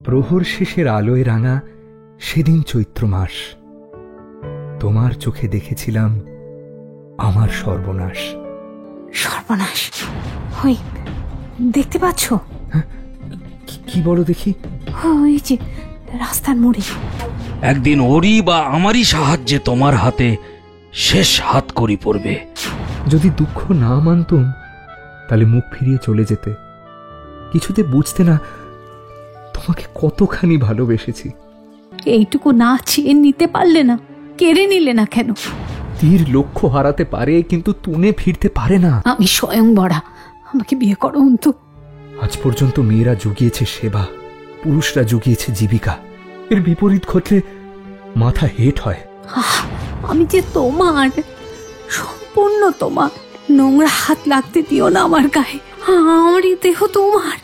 প্রহর শেষের আলোয় রাঙা সেদিন চৈত্র মাস, তোমার চোখে দেখেছিলাম আমার সর্বনাশ। সর্বনাশ? ওই দেখতে পাচ্ছ? কি বলো দেখি? ওই যে রাস্তার মোড়ে। একদিন ওরই বা আমারই সাহায্যে তোমার হাতে শেষ হাত করি পড়বে। যদি দুঃখ না মানতুম তাহলে মুখ ফিরিয়ে চলে যেতে, কিছুতে বুঝতে না তোমাকে কতখানি ভালোবেসেছি। এইটুকু না চেয়ে নিতে পারলে না? কেড়ে নিলে না কেন? তীর লক্ষ্য হারাতে পারে কিন্তু তুনে ফিরতে পারে না। আমি স্বয়ং বড়া, আমাকে বিয়ে করো অন্তু। আজ পর্যন্ত মেয়েরা জুগিয়েছে সেবা, পুরুষরা জুগিয়েছে জীবিকা। এর বিপরীত ঘটলে মাথা হেট হয়। আমি যে তোমার, সম্পূর্ণ তোমার। নোংরা হাত লাগতে দিও না আমার গায়ে। আমার এই দেহ তোমার,